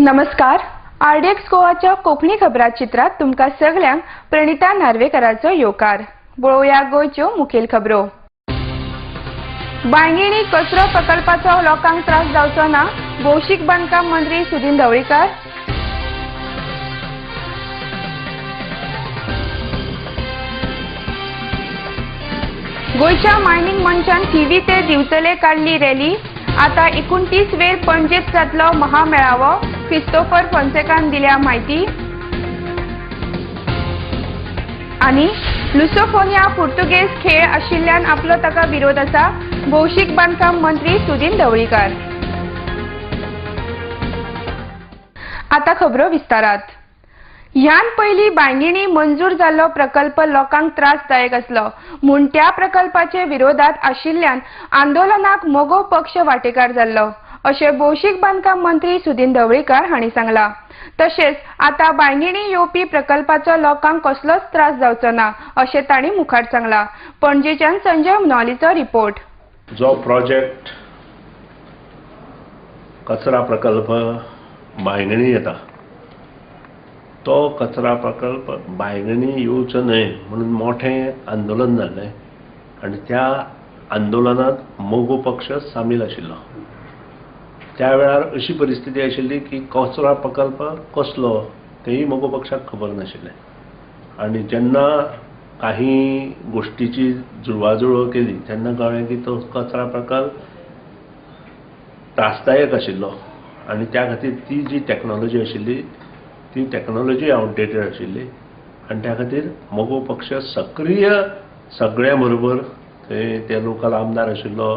नमस्कार. आरडीएक्स गोवाच्या कोंकणी खबरां चित्रात तुमकां सगळ्यांक प्रणिता नार्वेकाराचो येवकार. पळोवया गोंयच्यो मुखेल खबरो. बांयगिणी कचरो प्रकल्पाचो लोकांक त्रास जावचो ना, भौशीक बांदकाम मंत्री सुदीन ढवळीकर. गोंयच्या मायनिंग मंचान थिवी ते दिवचले काडली रॅली. आता 29 वेळ पणजेत जातलो महामेळावो, क्रिस्टोफर फोन्सेकान दिल्या माहिती. आणि लुसोफोनिया पुर्तुगेज खेळ आशिल्ल्यान आपलो ताका विरोध आसा, भौशीक बांदकाम मंत्री सुदीन ढवळीकर. आता खबरो विस्तारात. ह्यान पयली बांयगिणी मंजूर जाल्लो प्रकल्प लोकांक त्रासदायक आसलो म्हूण त्या प्रकल्पाचे विरोधात आशिल्ल्यान आंदोलनाक मोगो पक्ष वांटेकार जाल्लो, अशें भौशीक बांदकाम मंत्री सुदीन ढवळीकर हांणी सांगलां. तशेंच आता बांयगिणी येवपी प्रकल्पाचो लोकांक कसलोच त्रास जावचो ना, अशें तांणी मुखार सांगलां. पणजेच्यान संजय मुनावलीचो रिपोर्ट. जो प्रोजेक्ट कचरा प्रकल्प बांयगिणी येता, तो कचरा प्रकल्प बांयगिणी येवचो न्हय म्हणून मोठें आंदोलन जाल्लें आनी त्या आंदोलनात मोगो पक्ष सामील आशिल्लो. त्या वेळार अशी परिस्थिती आशिल्ली की कचरा प्रकल्प कसलो तेही मोगो पक्षाक खबर नाशिल्लें. आनी जेन्ना काही गोष्टीची जुळवाजुळव केली तेन्ना कळ्ळें की तो कचरा प्रकल्प त्रासदायक आशिल्लो आनी त्या खातीर ती जी टॅक्नॉलॉजी आशिल्ली ती टॅक्नॉलॉजी आउटडेटेड आशिल्ली आनी त्या खातीर मोगो पक्ष सक्रीय सगळ्या बरोबर ते लोकल आमदार आशिल्लो,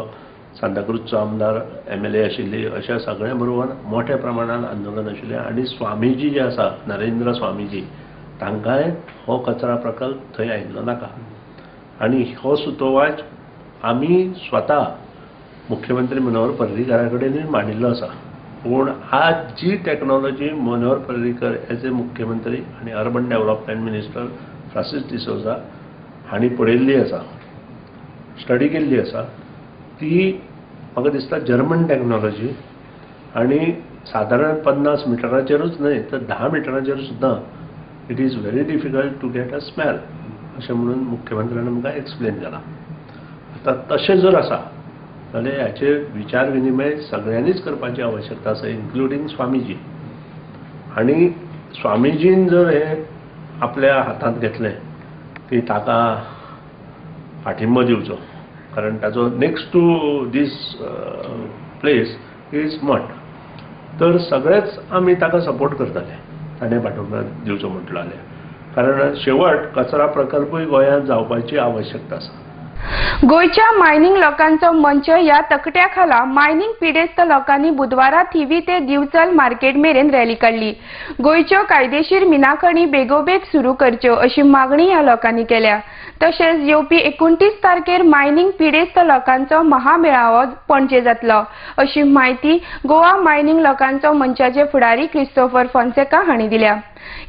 सांताक्रूजचो आमदार MLA आशिल्ली, अशा सगळ्या बरोबर मोठ्या प्रमाणात आंदोलन आशिल्लें. आनी स्वामीजी जे आसा, नरेंद्र स्वामीजी, तांकांय हो कचरा प्रकल्प थंय आयिल्लो नाका. आनी हो सुतोवाच आमी स्वता मुख्यमंत्री मनोहर पर्रीकारा कडेनूय मांडिल्लो आसा. पूण आज जी technology Manohar Parrikar as a मुख्यमंत्री आनी urban development minister Francis D'Souza हांणी पळयल्ली आसा, स्टडी केल्ली आसा, ती म्हाका दिसता जर्मन टॅक्नॉलॉजी. आनी सादारण 50 मिटराचेरूच न्हय तर 10 मिटराचेर सुद्दां it is very difficult to get a smell अशें म्हणून मुख्यमंत्र्यान आमकां एक्सप्लेन केलां. आतां तशें जर आसा जाल्यार हाचेर विचार विनिमय सगळ्यांनीच करपाची आवश्यकता आसा, इन्क्लुडींग स्वामीजी. आनी स्वामीजीन जर हे आपल्या हातांत घेतलें की ताका पाठिंबो दिवचो, कारण ताचो next to this place is math, तर सगळेच आमी ताका सपोर्ट करताले ताणें पाठिंबो दिवचो म्हटलो जाल्यार. कारण शेवट कचरा प्रकल्पूय गोंयांत जावपाची आवश्यकता आसा. गोयच्या मायनिंग लोकांचो मंच या तकट्या खाला मायनिंग पिडेस्त लोकांनी बुधवारा थिवी ते दिवचल मार्केट मेरेन रॅली काडली. गोयच्यो कायदेशीर मिनाखणी बेगोबेग सुरू करच्यो अशी मागणी ह्या लोकांनी केल्या. तशेंच येवपी 29 तारखेर मायनिंग पिडेस्त लोकांचो महामेळावो पणजे जातलो, अशी माहिती गोवा मायनिंग लोकांचो मंचाचे फुडारी क्रिस्टोफर फोन्सेका हांणी दिल्या.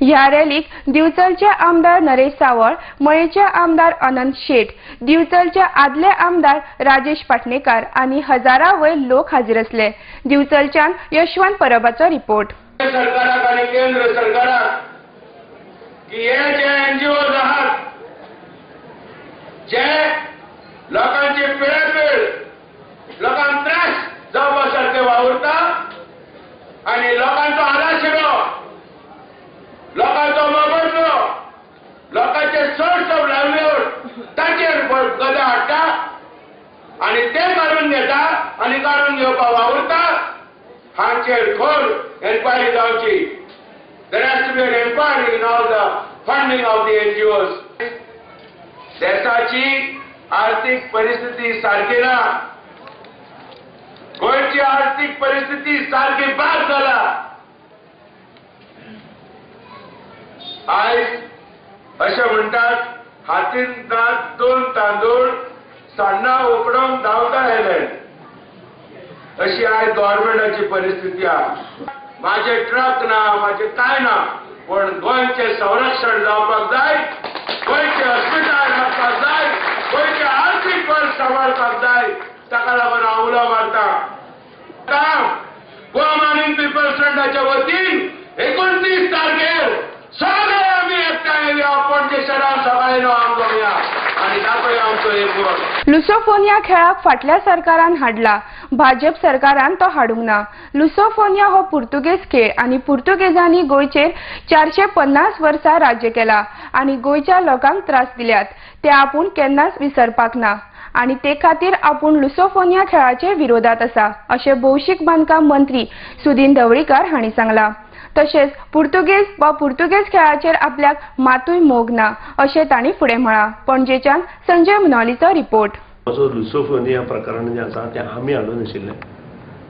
ह्या रॅलीक दिवचलचे आमदार नरेश सावळ, मयेचे आमदार अनंत शेट, दिवचलचे आदले आमदार राजेश पाटणेकार आनी हजारां वयर लोक हाजीर आसले. दिवचलच्यान यशवंत परबाचो रिपोर्ट. सरकाराक आनी केंद्र सरकाराक की हे जे NGOज आहात जे लोकांचे पिळेपीळ, लोकांक त्रास जावपा सारखे वावुरता आनी लोकांचो आलाशिरो, लोकांचो मोबदलो, लोकांचे सोर्स ऑफ लायव्हलीहूड ताचेर गदा हाडटा आनी ते काडून घेता आनी काडून घेवपाक वावुरता. हांचेर खोल एन्क्वायरी जावची. There has to be an inquiry in all the funding of the NGOs. देशाची आर्थिक परिस्थिती सारखी ना, गोंयची आर्थिक परिस्थिती सारखी बाद जाला. आयज अशें म्हणटात हातींत 2 तांदूळ सान्नां उकडोवंक धांवता आयले, अशी आयज गव्हर्नमेंटाची परिस्थिती आहा. माझे ट्रक ना, माझे काय ना, पण गोंयचे संरक्षण जावपाक जाय, गोंयचे हॉस्पिटल जावपाक जाय, गोंयचे आर्थिक वर्ग सांबाळपाक जाय. ताका लागून हांव उलो मारता. गोवा मायनिंग पीपल्स गव्हर्नमेंटाच्या वतीन 29 तारखेर सगळे आम्ही एकठांय येवया, पणजे शहरात सगळ्यांनी आमचो आणि दाखोवया आमचो एकवट. लुसोफोनिया खेळाक फाटल्या सरकारान हाडला, भाजप सरकारान तो हाडूंक ना. लुसोफोनिया हो पुर्तुगेज खेळ आणि पुर्तुगेजांनी गोंयचेर 450 वर्सां राज्य केला आणि गोंयच्या लोकांक त्रास दिल्यात ते आपूण केन्नाच विसरपाक ना आणि ते खातीर आपूण लुसोफोनिया खेळाचे विरोधात आसा अशें भौशीक बांदकाम मंत्री सुदीन ढवळीकर हांणी सांगला. तशेंच पुर्तुगेज खेळाचेर आपल्याक मातूय मोग ना अशें तांणी फुडें म्हळां. पणजेच्यान संजय मुनावलीचो रिपोर्ट. असो लुसोफोनिया प्रकरण जे आसा तें आमी हाडून आशिल्लें,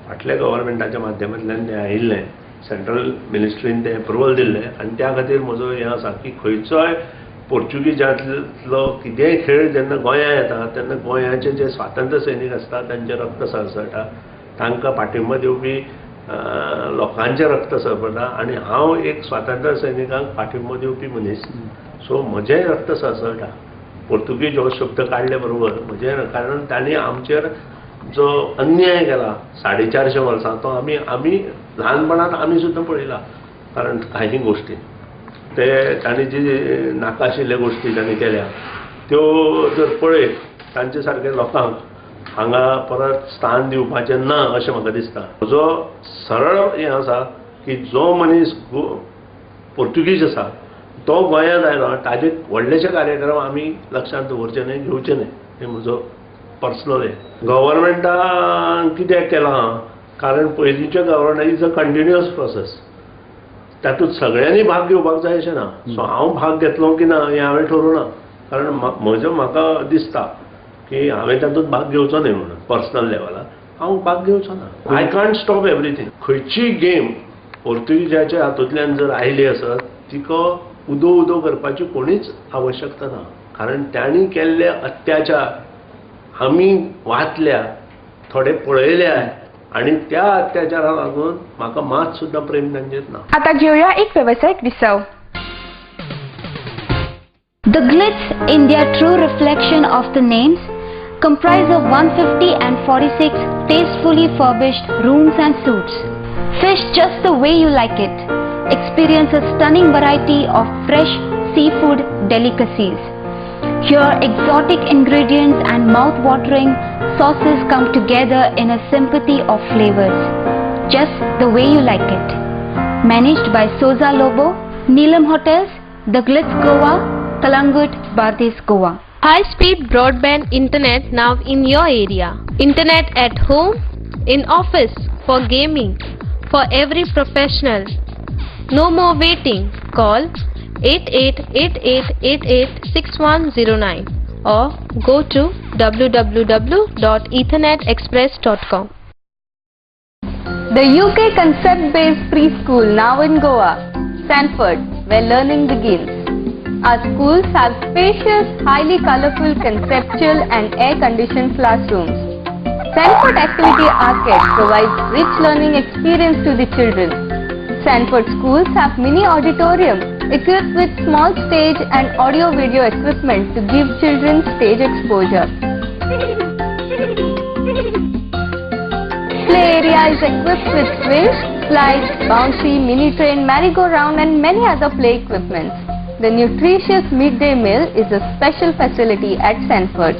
फाटल्या गव्हर्नमेंटाच्या माध्यमांतल्यान तें आयिल्लें, सेंट्रल मिनिस्ट्रीन तें अप्रुवल दिल्लें आनी त्या खातीर म्हजो हें आसा की खंयचोय पोर्चुगीजांतलो कितेंय खेळ जेन्ना गोंयांत येता तेन्ना गोंयाचे जे स्वातंत्र्य सैनीक आसता तांचें रक्त सळसळटा, तांकां पाठिंबा दिवपी लोकांचें रक्त सळसळटा आनी हांव एक स्वातंत्र्य सैनिकांक पाठिंबो दिवपी मनीस, सो म्हजेंय रक्त सळसळटा. पोर्तुगीज हो शब्द काडले बरोबर म्हजें, कारण तांणी आमचेर जो अन्याय केला 450 वर्सां तो आमी ल्हानपणांत आमी सुद्दां पळयला. कारण काही गोश्टी ते तांणी जी नाका आशिल्ल्यो गोश्टी तांणी केल्या त्यो जर पळयत तांचे सारके लोकांक हांगा परत स्थान दिवपाचें ना अशें म्हाका दिसता. म्हजो सरळ हें आसा की जो मनीस पोर्तुगीज आसा तो गोंयांत आयलो ताजे व्हडलेशे कार्यक्रम आमी लक्षांत दवरचे न्हय, घेवचे न्हय, हें म्हजो पर्सनल हें. गव्हर्नमेंटान कितें केलां, कारण पयलींच्या government is a continuous process, तातूंत सगळ्यांनी भाग घेवपाक जाय अशें ना. सो हांव भाग घेतलो की ना हें हांवें ठरोवना, कारण म्हाका दिसता की हांवें तातूंत भाग घेवचो न्हय म्हणून पर्सनल लेवलार हांव भाग घेवचो ना. I can't stop everything. खंयचीय गेम पोर्तुगीजाच्या हातूंतल्यान जर आयली आसत तिका उदो करपाची कोणीच आवश्यकता ना, कारण तांणी केल्ले अत्याचार आमी वाचल्या, थोडे पळयल्या आणि त्या अत्याचाराक लागून म्हाका मात सुद्दां प्रेम तांचेर ना. आता घेवया एक व्यावसायिक विसव. The Glitz India true reflection of the names comprise of 150 and 46 tastefully furbished rooms and suites. Fish just the way you like it. Experience a stunning variety of fresh seafood delicacies. Here exotic ingredients and mouth-watering sauces come together in a symphony of flavors. Just the way you like it. Managed by Soza Lobo, Neelam Hotels, The Glitz Goa, Kalangut, Bardez, Goa. High-speed broadband internet now in your area. Internet at home, in office, for gaming, for every professional. No more waiting. Call 8888886109 or go to www.ethernetexpress.com. The UK concept-based preschool now in Goa, Sanford, where learning begins. Our schools have spacious, highly colorful, conceptual and air-conditioned classrooms. Sanford Activity Arcade provides rich learning experience to the children. Sanford schools have mini auditorium equipped with small stage and audio-video equipment to give children stage exposure. Play area is equipped with swings, slides, bouncy, mini train, merry-go-round and many other play equipments. The nutritious midday meal is a special facility at Sanford.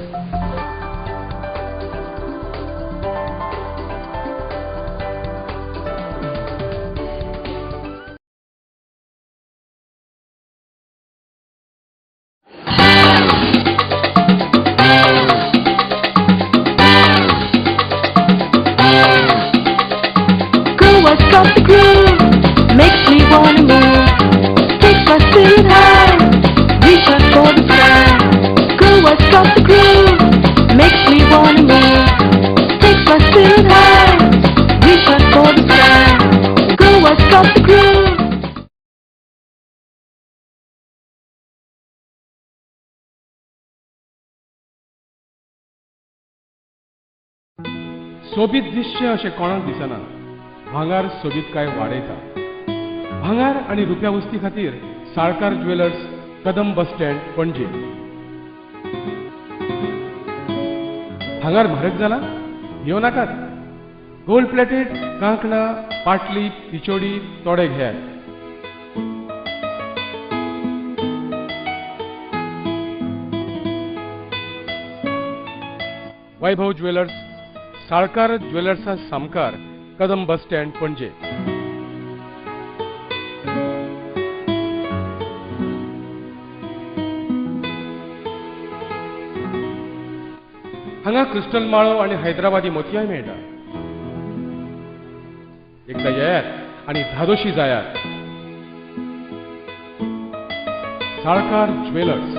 Goa stop the groove, makes me wanna move. Take my spirit high, reach out for the sky. Goa stop the groove, makes me wanna move. Take my spirit high, reach out for the sky. Goa stop the groove. सोबीत दिसचें अशें कोणाक दिसना. भांगार सोबीतकाय वाडयता. भांगार आनी रुप्या वस्ती खातीर Salkar jewellers, Kadam bus stand, पणजे. भांगार म्हारग जाला? येवं नाकात. गोल्ड प्लेटेड कांकणा, पाटली, पिचोडी तोडे घेयात. वैभव ज्वेलर्स, साळकार ज्वेलर्सा सामकार, कदम बस स्टँड, पणजे. हांगा क्रिस्टल माळो आणि हैदराबादी मोतयाय मेळटा. एकदा येयात आणि धादोशी जायात. Salkar jewellers.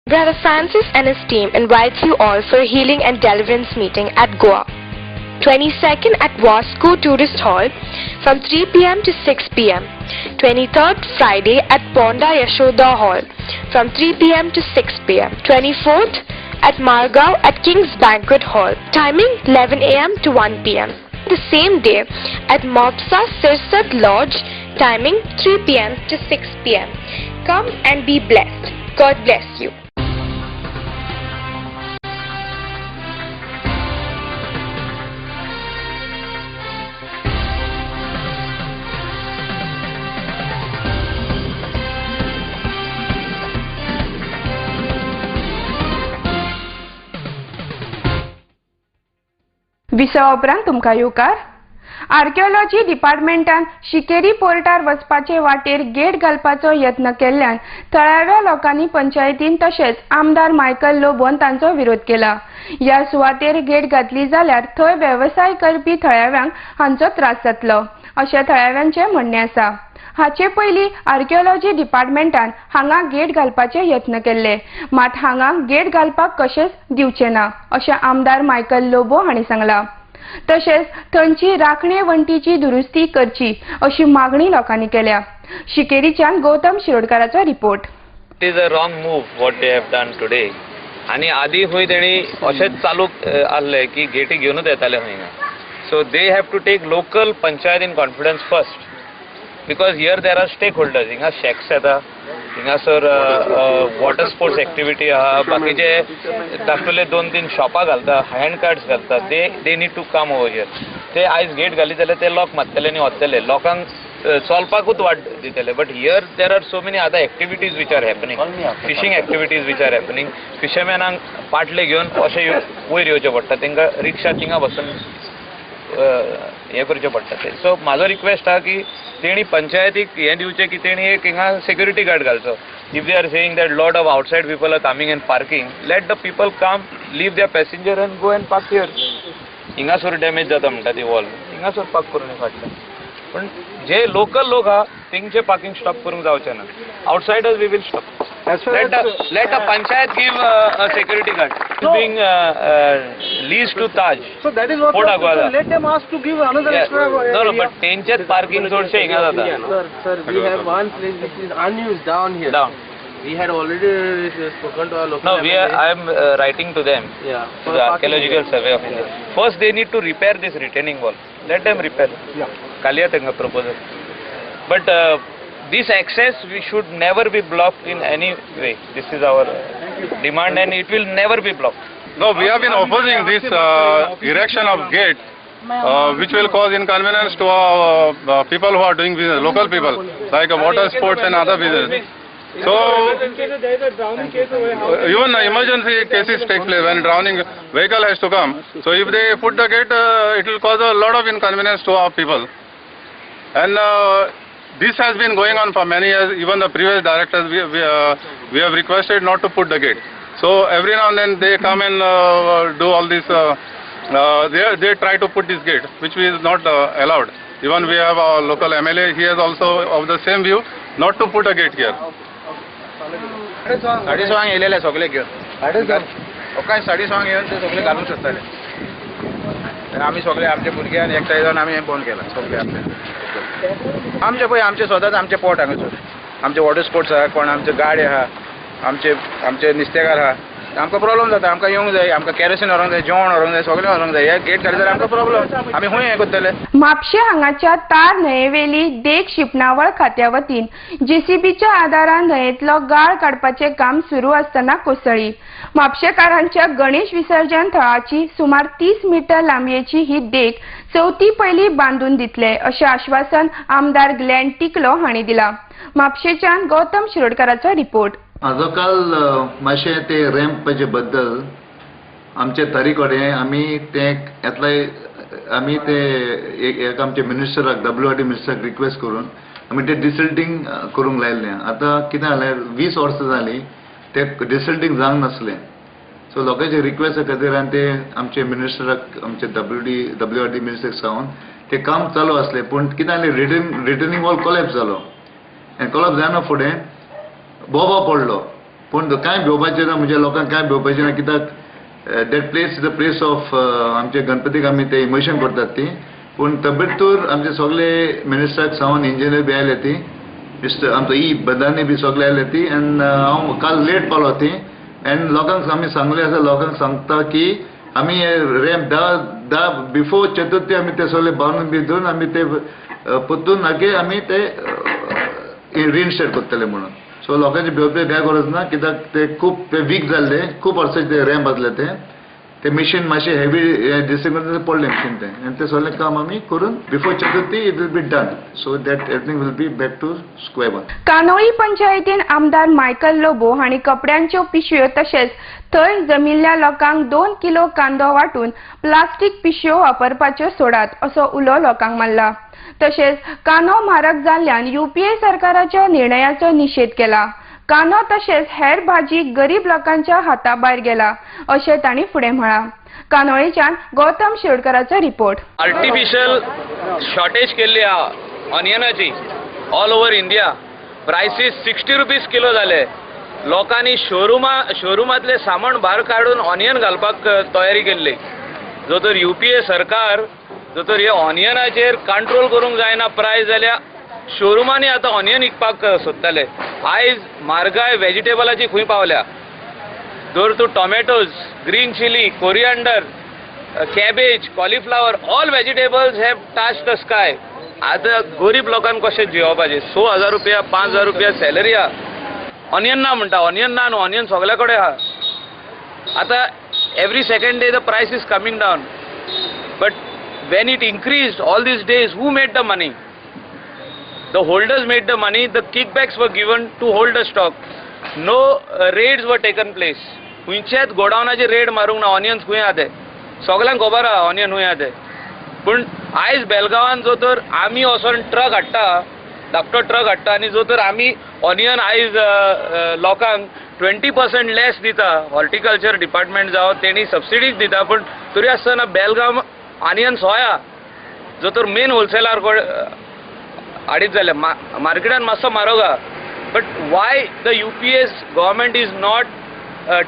Brother Francis and his team invites you all for a healing and deliverance meeting at Goa. 22nd at Wasco Tourist Hall from 3 p.m. to 6 p.m. 23rd Friday at Ponda Yashoda Hall from 3 p.m. to 6 p.m. 24th at Margao at King's Banquet Hall. Timing 11 a.m. to 1 p.m. The same day at Mopsa Sirsat Lodge. Timing 3 p.m. to 6 p.m. Come and be blessed. God bless you. विसव उपरांत तुमकां येवकार. Archaeology डिपार्टमेंटान शिकेरी पोर्टार वचपाचे वाटेर gate घालपाचो यत्न केल्ल्यान थळाव्या लोकांनी पंचायतीन तशेंच आमदार मायकल लोबोन तांचो विरोध केला. ह्या सुवातेर गेट घातली जाल्यार थंय वेवसाय करपी थळाव्यांक हांचो त्रास जातलो अशें थळाव्यांचें म्हणणें आसा. हाचे पयलीं आर्किओलॉजी डिपार्टमेंटान हांगा गेट घालपाचे यत्न केल्ले, मात हांगा गेट घालपाक कशेंच दिवचे ना अशें आमदार मायकल लोबो हांणी सांगलां. तशेंच थंयची राखणे वण्टीची दुरुस्ती करची अशी मागणी लोकांनी केल्या. शिकेरीच्यान गौतम शिरोडकाराचो report. It is a wrong move what they have done today. आनी आदी खंय तेणी अशेंच चालू आसले की गेटी घेवनूच येताले खंय. So they have to take local panchayat in confidence first. Because here there are stakeholders. हिंगा शेक्स येता, हिंगासर वॉटर स्पोर्ट्स एक्टिविटी आहा, बाकीचे धाकटुले 2-3 शॉपां घालता, हँड कार्ड्स घालता. They need to come over here. ते आयज गेट घाली जाल्यार ते लॉक मारतले आनी वतले. लोकांक चलपाकूच वाट दितले. But here there are so many other activities which are happening. Fishing activities which are happening. फिशरमॅनांक पाटले घेवन अशें वयर येवचें पडटा. तांकां रिक्षा थिंगा बसून हें करचें पडटा तें. सो म्हाजो रिक्वेस्ट आहा की तेणी पंचायतीक हें दिवचें की तेणी एक हिंगा सेक्युरिटी गार्ड घालचो. If they are saying that lot of outside people are coming and parking, let the people come, leave their passenger and go and park here. हिंगासर डॅमेज जाता म्हणटा ती वॉल, हिंगासर पार्क करून फाटल्यान. पण जे लोकल लोक आहा तेंचे पार्किंग स्टॉप करूंक जावचें ना. Outsiders we will stop. Let a panchayat give a security guard. It's being leased to Taj. So that is what let them ask to give another extra. No, but tenchet parking chhodse hinga jata. Sir, we have one place which is unused down here. Down. We had already spoken to our local. No, I am writing to them. Yeah. To the Archaeological Survey of India. First, they need to repair this retaining wall. Let them repair. Yeah. Kaliya tenga proposal. But this access we should never be blocked in any way. This is our demand and it will never be blocked. No, we have been opposing this erection of gate which will cause inconvenience to people who are doing business, local people like water sports and other business. So even emergency cases take place when drowning vehicle has to come. So if they put the gate, it will cause a lot of inconvenience to our people. And this has been going on for many years. Even the previous directors, we have requested not to put the gate. So every now and then they come and do all this. They try to put this gate, which is not allowed. Even we have our local MLA. He is also of the same view, not to put a gate here. साडी सॉंग येयलेले सगळे घेवन. काय sari song येवन ते सगळे घालूंक सोदताले. आमी सगळे आमचे भुरगे आनी एकठांय जावन आमी बंद केला सगळे आपले. आमचे पळय आमचे स्वताच आमचे पोट हांगासर. आमचे वॉटर स्पोर्ट्स आहा, कोण आमचे गाडे आहा, आमचे नुस्तेकार आहा. आमकां प्रॉब्लम जाता. आमकां येवंक जाय, आमकां केरोसीन व्हरोंक जाय, जेवण व्हरोंक जाय, सगळें व्हरोंक जाय. हे गेट घाली जाल्यार आमकां प्रॉब्लम. आमी खूंय हें करतले. म्हापशे हांगाच्या तार न्हंयेवेली देख शिपणावळ खात्या वतीन JCBच्या आदारान न्हंयेतलो गाळ काडपाचें काम सुरू आसतना कोसळ्ळी. म्हापशेकारांच्या गणेश विसर्जन थळाची सुमार 30 मीटर लांबयेची ही देख चवथी पयली बांदून दितले अशें आश्वासन आमदार ग्लेन टिकलो हांणी दिलां. म्हापशेच्यान गौतम शिरोडकाराचो रिपोर्ट. हाजो काल मातशें ते रॅम्पाचे बद्दल आमचे तरीकडेन आमी ते येतले आमी ते एक आमचे मिनिस्टराक WRD मिनिस्टराक रिक्वेस्ट करून आमी ते डिसल्टिंग करूंक लायल्लें. आतां कितें जालें 20 वर्सां जालीं ते डिसल्टिंग जावंक नासलें. सो लोकांचे रिक्वेस्टा खातीर आनी ते आमचे मिनिस्टराक आमचे WRD मिनिस्टराक सांगून ते काम चालू आसलें. पूण कितें जालें रिटर्निंग वॉल कोलॅप्स जालो आनी कोलॅप्स जायना फुडें बोबो पडलो. पूण कांय भिवपाचें ना, म्हणजे लोकांक कांय भिवपाचें ना. कित्याक that place is the place of आमचे गणपतीक आमी ते इमोशन करतात ती. पूण तब्यतूर आमचे सगळे मिनिस्टराक सांगून इंजिनियर बी आयले ती, मिस्टर आमचो बदानी बी सगळे आयले ती. आनी हांव काल लेट पावलो ती. आनी लोकांक आमी सांगलें आसा, लोकांक सांगता की आमी रॅम्प दा बिफोर चतुर्थी आमी ते सगळे बांदून बी दवरून आमी ते पोत्तून आगे आमी ते रिइन्स्टेट करतले म्हणून. सो लोकांचे भिवपाची कांय गरज ना, कित्याक ते खूब ते वीक जाल्ले, खूब वर्साचे ते रॅम्प आसले ते मशीन मातशें हेवी डिस्ट्रिक्ट पडलें मशीन तें. आनी ते सगळें काम आमी करून before Chaturthi it will be done. So that everything will be back to square one. Kanoli पंचायतीन आमदार मायकल लोबो हांणी कपड्यांच्यो पिशव्यो तशेंच थंय जमिल्ल्या लोकांक 2 किलो कांदो वांटून प्लास्टीक पिशव्यो वापरपाच्यो सोडात असो उलो लोकांक मारला. तशेंच कांदो म्हारग जाल्ल्यान UPA सरकाराच्या निर्णयाचो निशेध केला. कांदो तशेंच हेर भाजी गरीब लोकांच्या हाताभायर गेला अशें तांणी फुडें म्हळां. कानोळेच्यान गौतम शिरोडकाराचो रिपोर्ट. आर्टिफिशियल शॉर्टेज केल्ली आहा ऑनियनाची all over India. Prices 60 rupees kilo जाले. लोकांनी शोरुमांतले सामान भायर काडून ऑनियन घालपाक तयारी केल्ली. जो तर UPA सरकार जो तर हे ऑनियनाचेर कंट्रोल करूंक जायना प्रायस जाल्यार शोरुमांनी आतां ऑनियन विकपाक सोदताले. आयज म्हारगाय वेजिटेबलाची खंय पावल्या. जर तूं tomatoes, green chilli, coriander, cabbage, cauliflower, all vegetables have touch the sky. आतां गरीब लोकांक कशें जियोवपाचें. 6,000 रुपया 5,000 रुपया सॅलरी आहा. ऑनियन ना म्हणटा. ऑनियन ना न्हू, ऑनियन सगल्या कडेन आहा. आतां एवरी सेकंड डे द प्रायस is coming down. But when it increased all these days, who made the money? The holders made the money. The kickbacks were given to hold the stock. No raids were taken place. खंयच्याच गोडावनाचे red मारूंक ना. Onions खंय आहा ते सगळ्यांक खबर आहा onion खंय आहा ते. पूण आयज बेलगांवान जो तर आमी वचोन ट्रक हाडटा, धाकटो ट्रक हाडटा आनी जो तर आमी ऑनियन आयज लोकांक 20% लेस दिता. हॉर्टिकल्चर डिपार्टमेंट जावं तेणी सबसिडीज दिता. पूण तरी आसतना बेलगांव ऑनियन सोया जो तर मेन होलसेलार हाडीत जाले मार्केटान मातसो म्हारग आहा. But why the UPA's government is not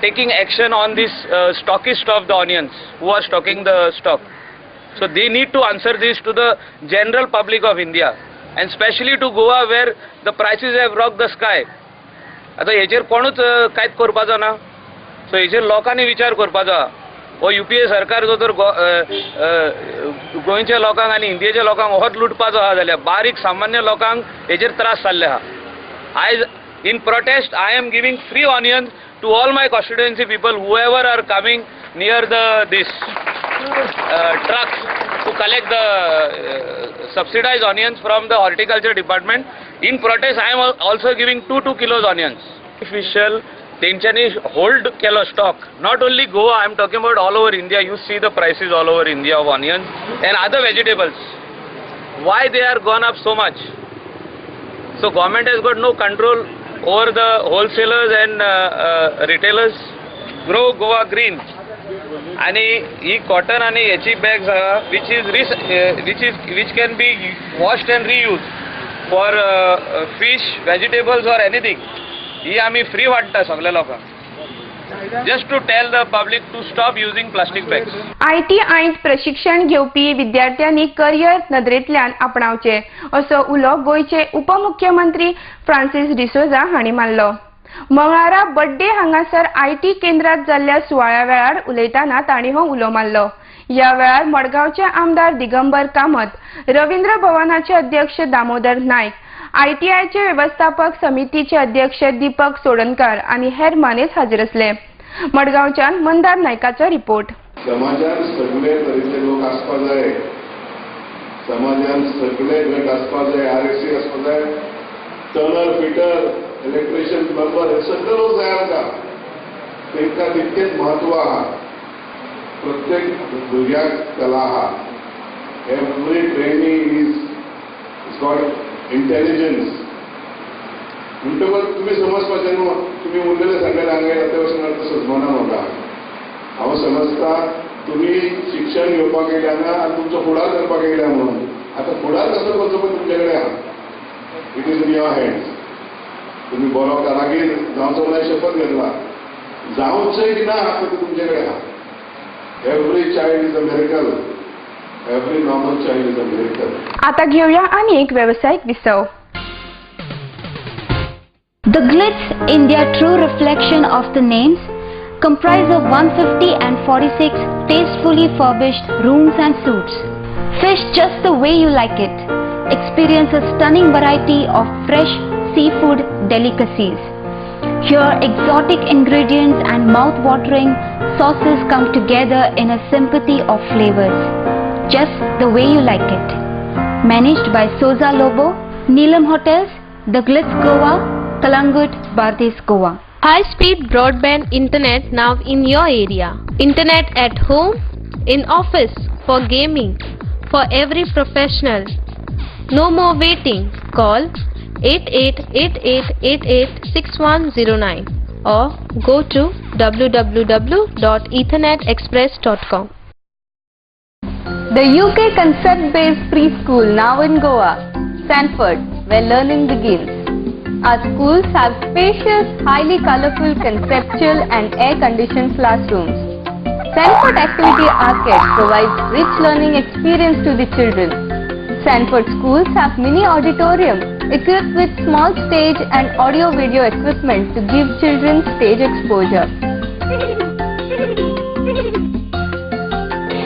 taking action on this stockist of the onions who are stocking the stock? So they need to answer this to the general public of India and especially to Goa where the prices have rocked the sky. आता हेचेर कोणूच कांयच करपाचो ना. So हेचेर लोकांनी विचार करपाचो आहा. हो UPA सरकार जो तर गोंयच्या लोकांक आनी इंडियेच्या लोकांक होच लुटपाचो आहा जाल्यार बारीक सामान्य लोकांक हेचेर त्रास जाल्ले आहा. आयज in protest I am giving free onions to all my constituency people whoever are coming near this trucks to collect the subsidized onions from the horticulture department. In protest, I am also giving 2 kilos onions. Official, तेंच्यांनी hold केलो stock. Not only Goa, I am talking about all over India. You see the prices all over India of onions and other vegetables. Why they are gone up so much? So government has got no control over the wholesalers and retailers. Grow Goa green. आणि ही cotton आणि याची bags which can be washed and reused for fish, vegetables or anything. ही आम्ही free वाटता सगळ्या लोकांक. Just to tell the public to stop using plastic bags. IT आयट प्रशिक्षण घेवपी विद्यार्थ्यांनी करियर नदरेंतल्यान आपणावचे असो उलो गोंयचे उपमुख्यमंत्री फ्रांसीस डिसोजा हांणी मारलो. मंगळारा बड्डे हांगासर IT केंद्रात जाल्ल्या सुवाळ्या वेळार उलयताना तांणी हो उलो मारलो. या वेळार मडगांवचे आमदार दिगंबर कामत, रवींद्र भवनाचे अध्यक्ष दामोदर नायक, ITIचे व्यवस्थापक समितीचे अध्यक्ष दीपक सोडणकर आणि हेर मानेस हाजीर असले. मडगांवच्यान मंदार नायकाचो रिपोर्ट. समाजात सगळे तरेचे लोक आसपा जाय, समाजात सगळे गट आसपा जाय, RSC आसपा जाय, टर्नर, फिटर, इलेक्ट्रिशियन, प्लंबर हे सगळे लोक जाय आमकां. तांकां तितकेच म्हत्व आहा. प्रत्येक भुरग्याक कला आहा. Every training is got intelligence. म्हणटकच तुमी समजपाचें न्हू, तुमी उरलेले सगळे हांगा येता वचून तसोच मनान म्हाका हांव समजता तुमी शिक्षण घेवपाक येयल्या ना आनी तुमचो फुडार करपाक येयल्या म्हणून. आतां फुडार कसो करचो पळय तुमचे कडेन आहा. It is in your hands. तुम्ही बरो कारागीर जावचो म्हणून शपथ घेतला. जावचंय की ना हात तुमचे कडेन आहा. Every child is a miracle. Every normal child is a miracle. आता घेऊया आणि एक व्यावसायिक विसव. The Glitz India True Reflection of the Names comprise of 150 and 46 tastefully furbished rooms and suites. Fish just the way you like it. Experience a stunning variety of fresh seafood delicacies. Here exotic ingredients and mouth-watering sauces come together in a symphony of flavors. Just the way you like it. Managed by Soza Lobo, Neelam Hotels, The Glitz Goa, Kalangut, Bardez, Goa. High-speed broadband internet now in your area. Internet at home, in office, for gaming, for every professional. No more waiting. Call 8888886109 or go to www.ethernetexpress.com. The UK concept-based preschool now in Goa, Sanford, where learning begins. Our schools have spacious, highly colorful, conceptual and air-conditioned classrooms. Sanford Activity Arcade provides rich learning experience to the children. Sanford schools have mini auditorium equipped with small stage and audio-video equipment to give children stage exposure.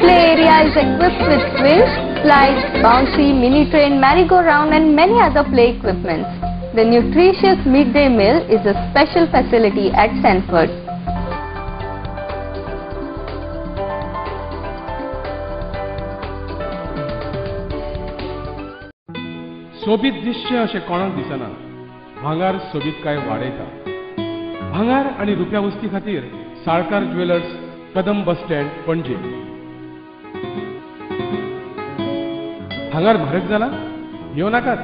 Play area is equipped with swings, slides, bouncy, mini train, merry-go-round and many other play equipments. The nutritious midday meal is a special facility at Sanford. सोबीत दिसचें अशें कोणाक दिसना. भांगार सोबीत काय वाडयता. भांगार आनी रुप्या वस्ती खातीर Salkar jewellers, Kadam bus stand, पणजे. भांगार म्हारग जाला? येवं नाकात.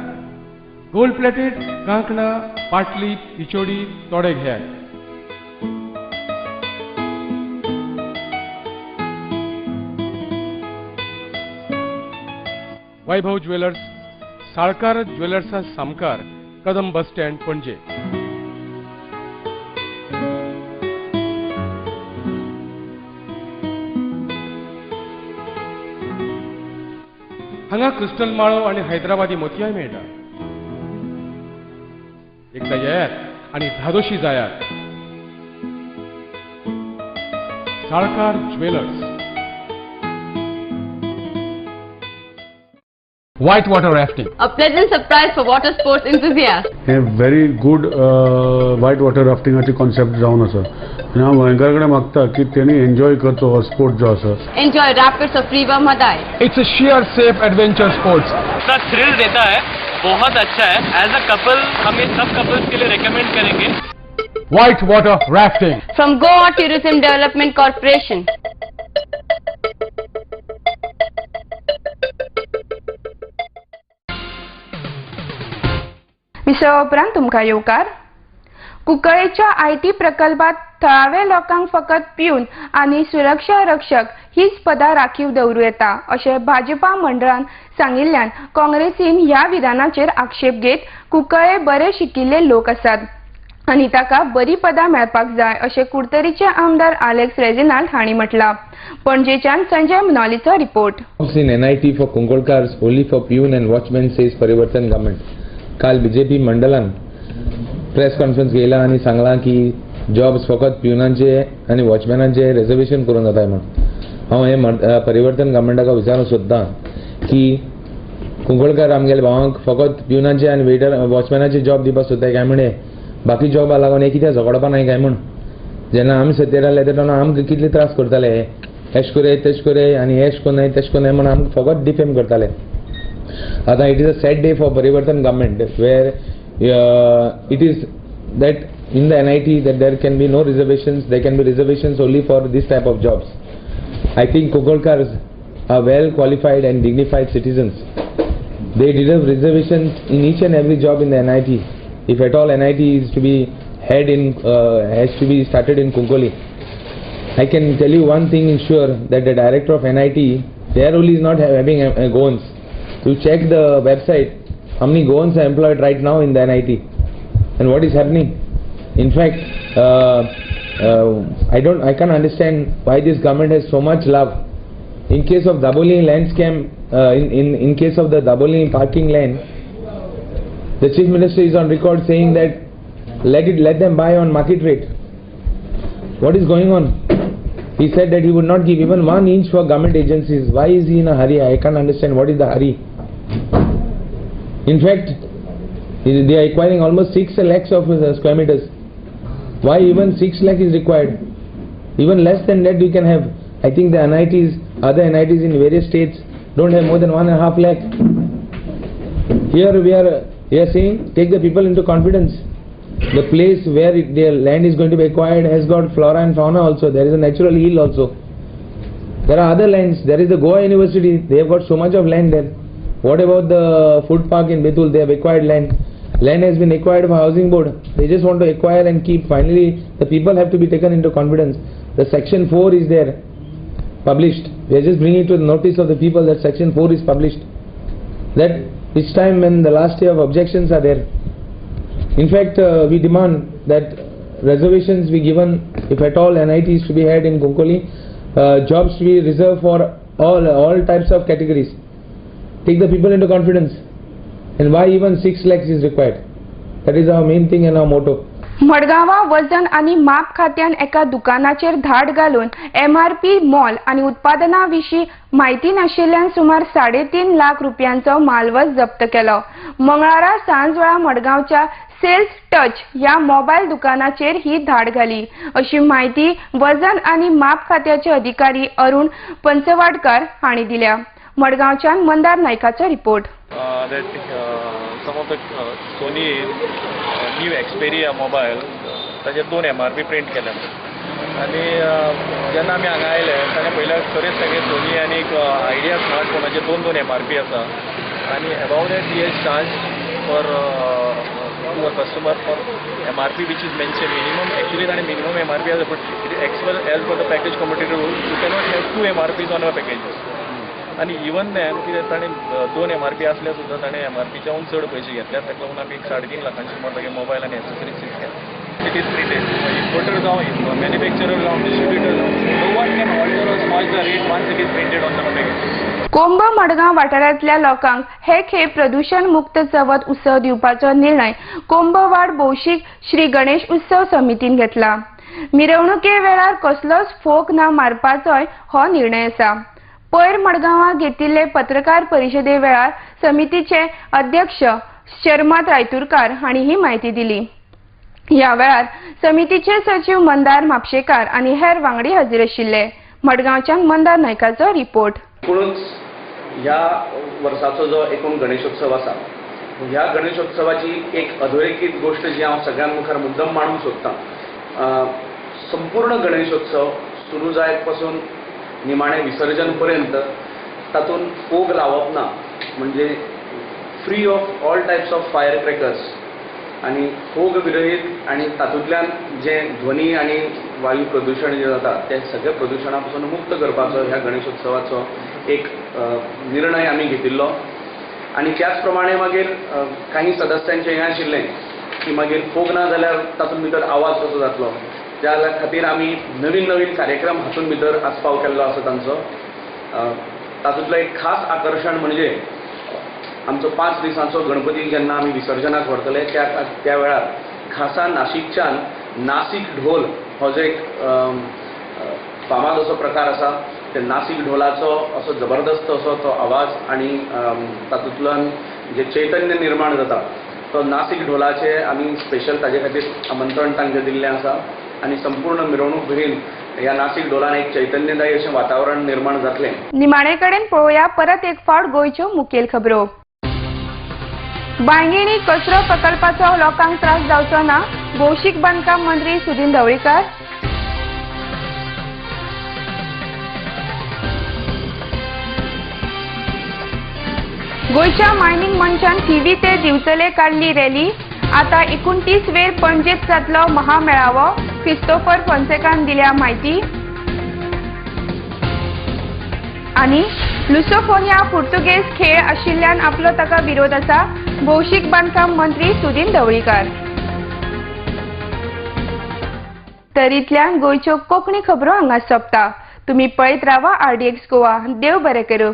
गोल्ड प्लेटेड कांकणां, पाटली, पिचोडी तोडे घेयात. वैभव ज्वेलर्स, साळकार ज्वेलर्सा सामकार, कदम बस स्टँड, पणजे. हांगा क्रिस्टल माळो आणि हैदराबादी मोतयाय मेळटा. एकदा येयात आणि धादोशी जायात. Salkar jewellers. Whitewater rafting. A pleasant surprise for water sports enthusiasts. हे very good whitewater raftingaची कॉन्सेप्ट जावन आसा. आनी हांव गोंयकार कडेन मागता की तेणी एन्जॉय करचो हो स्पोर्ट जो आसा. Enjoy rapids of River Madai. It's a sheer safe adventure sports. इतना थ्रिल देता है, बहुत अच्छा है. एज अ कपल हम इन सब कपल्स के लिए रेकमेंड करेंगे. Whitewater rafting. From Goa Tourism Development Corporation. विसव उपरांत तुमकां येवकार. कुंकळ्ळेच्या IT प्रकल्पात थळाव्या लोकांक फकत पिऊन आनी सुरक्षा रक्षक हीच पदां राखीव दवरूं येता अशें भाजपा मंडळान सांगिल्ल्यान काँग्रेसीन ह्या विधानाचेर आक्षेप घेत कुंकळ्ळे बरे शिकिल्ले लोक आसात आनी ताका बरी पदां मेळपाक जाय अशें कुडतरीचे आमदार आलेक्स रेजिनाल्ड हांणी म्हटलां. पणजेच्यान संजय मुनालीचो report. In NIT for Kungolkars only for peon and watchman says Parivartan government. काल बीजेपी मंडलान प्रेस कॉन्फरन्स घेयला आनी सांगलां की जॉब्स फकत प्युनांचे आनी वॉचमॅनांचे रिजर्वेशन करून जाताय म्हण। हांव हे परिवर्तन गव्हर्मेंटाक विचारूंक सोदतां की कुंकळकार आमगेल्या भावांक फकत प्युनांचे आनी वेटर वॉचमॅनाचे जॉब दिवपाक सोदताय काय म्हणे, बाकी जॉबा लागून हे कित्याक झगडपा नाही काय म्हण। जेन्ना आमी सत्तेर आसले तेन्ना आमकां कितले त्रास करताले, एश कोरे तेश कोरे आनी एश कोन्नाय तेश कोन्नाय म्हण आमकां फकत डिफेम करताले। आतां it is a sad day for Parivartan government where it is that in the NIT that there can be no reservations, there can be reservations only for this type of jobs. I think Konkolkars are well qualified and dignified citizens. They deserve reservations in each and every job in the NIT. If at all NIT is to be has to be started in Konkoli, I can tell you one thing in sure, that the director of NIT there only is not having goans. You check the website, how many goans are employed right now in the NIT and what is happening. In fact, I can't understand why this government has so much love. In case of Daboli land scam, in case of the Daboli parking land, the chief minister is on record saying that let them buy on market rate. What is going on? He said that he would not give even 1 inch for government agencies. Why is he in a hurry? I can't understand what is the hurry. In fact, they are acquiring almost 6 lakhs of square meters. Why even 6 lakh is required? Even less than that you can have. I think the NITs, other NITs in various states don't have more than 1.5 lakh. Here we are saying take the people into confidence. The place where their land is going to be acquired has got flora and fauna also. There is a natural hill also. There are other lands. There is the Goa University. They have got so much of land there. What about the food park in Betul? They have acquired land. Land has been acquired by housing board. They just want to acquire and keep. Finally, the people have to be taken into confidence. The section 4 is there, published. We are just bringing to the notice of the people that section 4 is published. That each time when the last day of objections are there. In fact, we demand that reservations be given, if at all NIT is to be had in Konkoli, jobs to be reserved for all types of categories. Take the people into confidence. And why even 6 lakhs is required? That is our main thing and our motto. मडगांवा वजन आणि माप खात्यान एका दुकानाचेर धाड घालून MRP मोल आणि उत्पादनाविषयी माहिती नाशिल्ल्यान सुमार 3.5 लाख रुपयांचो मालवस जप्त केलो। मंगळारा सांजवेळा मडगांवच्या सेल्स टच या मोबाईल दुकानाचेर ही धाड घाली, अशी माहिती वजन आणि माप खात्याचे अधिकारी अरुण पंचवाडकर हांणी दिल्या। मडगांवच्यान मंदार नायकाचो report. Some of the Sony new Xperia mobile ताजेर 2 MRP प्रिंट केल्या आनी जेन्ना आमी हांगा आयले ताणे पयल्यार खरेंच तागे सोनी आनी आयडिया स्मार्टफोनाचे 2 MRP आसा आनी about that he has charge for to a customer for MRP which is mentioned minimum. Actually ताणे minimum MRP has but as per the package commodity rule you cannot have 2 MRPs on a package. आणि even than कितें ताणें 2 MRP आसल्या सुद्दां ताणें MRPच्याहून चड पयशे घेतल्यात, ताका लागून आमी 3.5 लाखांची सुमार तागे मोबायल आनी एक्सेसरीज सीज केल्या। इट इज प्रिंटेड इम्पोर्टर जावं मॅन्युफॅक्चरर जावं डिस्ट्रिब्युटर जावं no one can alter or smudge the rate once it is printed on the package. कोंब मडगांव वाठारांतल्या लोकांक हे खेप प्रदूषण मुक्त चवथ उत्सव दिवपाचो निर्णय कोंबवाड भौशीक श्री गणेश उत्सव समितीन घेतला। मिरवणुके वेळार कसलोच फोक ना मारपाचोय हो निर्णय आसा। पैर मडगांवां घेतिल्ले पत्रकार परिशदे वेळार समितीचे अध्यक्ष शर्मात रायतुरकार हांणी ही माहिती दिली। ह्या वेळार समितीचे सचिव मंदार म्हापशेकार आनी हेर वांगडी हजर आशिल्ले। मडगांवच्यान मंदार नायकाचो रिपोर्ट। पुणूच ह्या वर्साचो जो एकूण गणेशोत्सव आसा ह्या गणेशोत्सवाची एक अधोरेखित गोष्ट जी हांव सगळ्यां मुखार मुद्दम मांडूंक सोदतां। संपूर्ण गणेशोत्सव सुरू जायत पासून निमाणे विसर्जन पर्यंत तातून फोग लावप ना, म्हणजे free of all types of fire crackers आनी फोग विरहीत आनी तातूंतल्यान जे ध्वनी आनी वायू प्रदूषण जे जाता ते सगळे प्रदूषणा पासून मुक्त करपाचो ह्या गणेशोत्सवाचो एक निर्णय आमी घेतिल्लो। आनी त्याच प्रमाणे मागीर काही सदस्यांचें हें आशिल्लें की मागीर फोग ना जाल्यार तातूंत भितर आवाज कसो जातलो, त्या खातीर आमी नवीन नवीन कार्यक्रम हातूंत भितर आस्पाव केल्लो आसा तांचो। तातूंतलो एक खास आकर्शण म्हणजे आमचो 5 दिसांचो गणपती जेन्ना आमी विसर्जनाक व्हरतले त्या वेळार खासा नाशिकच्यान नाशिक ढोल हो जो एक फामाद असो प्रकार आसा ते नाशिक ढोलाचो असो जबरदस्त असो तो आवाज आणि तातूंतल्यान जे चैतन्य निर्माण जाता तो नाशिक ढोलाचे आमी स्पेशल ताजे खातीर आमंत्रण तांकां दिल्लें आसा आणि संपूर्ण मिरवणूक भरीन या नाशिक ढोलान एक चैतन्यदायी अशें वातावरण निर्माण जातलें. निमाणे कडेन पळोवया परत एक फावट गोंयच्यो मुखेल खबरो. बांयगिणी कचरो प्रकल्पाचो लोकांक त्रास जावचो ना, भौशीक बांदकाम मंत्री सुदीन ढवळीकर. गोंयच्या मायनिंग मंचान थिवी ते दिवचले काडली रॅली. आता 29 वेळ पणजेत जातलो महामेळावो, क्रिस्टोफर फोन्सेकान दिल्या माहिती. आणि लुसोफोनिया पुर्तुगेज खेळ आशिल्ल्यान आपलो ताका विरोध आसा, भौशीक बांदकाम मंत्री सुदीन ढवळीकर. तरीतल्यान गोंयच्यो कोंकणी खबरो हांगा सोंपता. तुमी पळयत रावा RDX गोवा. देव बरें करूं.